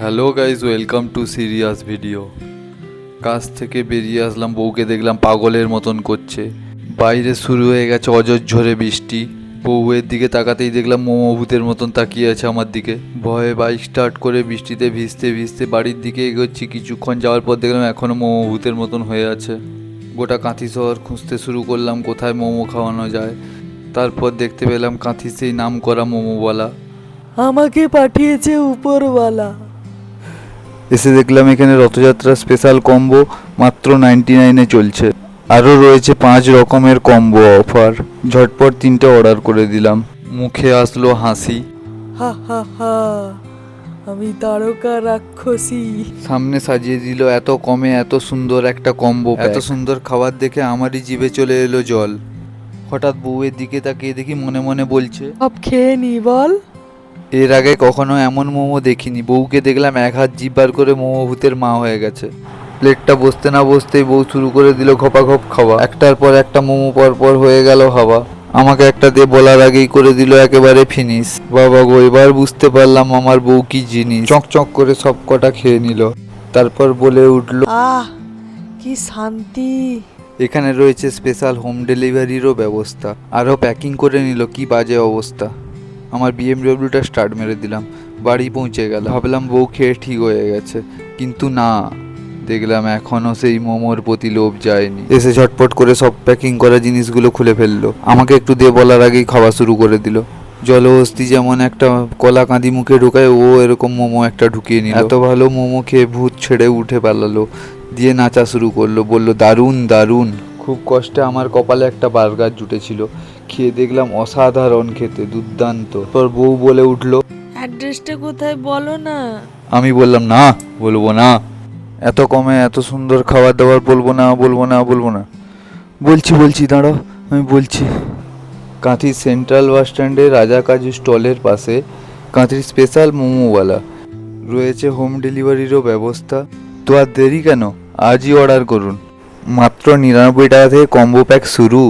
Hello guys, welcome to serious video. কাজ থেকে বেরিয়ে আসলাম, বউকে দেখলাম পাগলের মতন করছে। বাইরে শুরু হয়ে গেছে অঝোরঝরে বৃষ্টি। বউয়ের দিকে তাকাতেই দেখলাম মোমো ভূতের মতন তাকিয়ে আছে আমার দিকে। ভয়ে বাইক স্টার্ট করে বৃষ্টিতে ভিজতে ভিজতে বাড়ির দিকে এগোচ্ছি। কিছুক্ষণ যাওয়ার পর দেখলাম এখনও মোমো ভূতের মতন হয়ে আছে। গোটা কাঁথি শহর খুঁজতে শুরু করলাম কোথায় মোমো খাওয়ানো যায়। তারপর দেখতে পেলাম কাঁথি সেই নাম করা মোমোওয়ালা। আমাকে পাঠিয়েছে উপরওয়ালা। এসে দেখলাম এখানে রথযাত্রা স্পেশাল কম্বো মাত্র 99-এ চলছে। আরও রয়েছে 5 রকমের কম্বো অফার। ঝটপট 3টে অর্ডার করে দিলাম। মুখে আসলো হাসি। হা হা হা, আমি তারকা রাক্ষসী। সামনে সাজিয়ে দিল এত কমে এত সুন্দর একটা কম্বো। এত সুন্দর খাবার দেখে আমারই জিভে চলে এলো জল। হঠাৎ বউয়ের দিকে তাকিয়ে দেখি মনে মনে বলছে, সব খেয়ে নি বল। এর আগে কখনো এমন মোমো দেখিনি। বউকে দেখলাম এক হাত জিভ বার করে মোমো ভূতের মা হয়ে গেছে। প্লেটটা বসতে না বসতেই বউ শুরু করে দিল ঘপাঘপ খাওয়া। একটার পর একটা মোমো পর পর হয়ে গেল হাওয়া। আমাকে একটা দিয়ে বলার আগেই করে দিল একেবারে ফিনিশ। বাবা গো, এবার বুঝতে পারলাম আমার বউ কি জিনিস। চকচক করে সব কটা খেয়ে নিল। তারপর বলে উঠল, আহ, কি শান্তি। এখানে রয়েছে স্পেশাল হোম ডেলিভারিরও ব্যবস্থা। আরও প্যাকিং করে নিল, কি বাজে অবস্থা। আমার বিএমডব্লিউটা স্টার্ট মেরে দিলাম, বাড়ি পৌঁছে গেল। ভাবলাম বউ খেয়ে ঠিক হয়ে গেছে, কিন্তু না, দেখলাম এখনও সেই মোমোর প্রতি লোভ যায়নি। এসে ঝটপট করে সব প্যাকিং করা জিনিসগুলো খুলে ফেললো। আমাকে একটু দিয়ে বলার আগেই খাওয়া শুরু করে দিল। জলহস্তি যেমন একটা কলা কাঁদি মুখে ঢুকায়, ও এরকম মোমো একটা ঢুকিয়ে নিল। এত ভালো মোমো খেয়ে ভূত ছেড়ে উঠে পালালো, দিয়ে নাচা শুরু করলো, বলল দারুণ দারুণ। খুব কষ্টে আমার কপালে একটা বার্গার জুটেছিল। খেয়ে দেখলাম অসাধারণ খেতে, দুর্দান্ত। তোর বউ বলে উঠল, অ্যাড্রেসটা কোথায় বলো না। আমি বললাম না, বলবো না। এত কমে এত সুন্দর খাবার দাবার বলবো না বলবো না বলবো না। বলছি দাঁড়াও, আমি বলছি। কাঁথি সেন্ট্রাল বাস স্ট্যান্ডে রাজা কাজু স্টলের পাশে কাঁথির স্পেশাল মোমোওয়ালা। রয়েছে হোম ডেলিভারিরও ব্যবস্থা। তো আর দেরি কেন, আজই অর্ডার করুন। মাত্র 99 টাকা থেকে কম্বো প্যাক শুরু।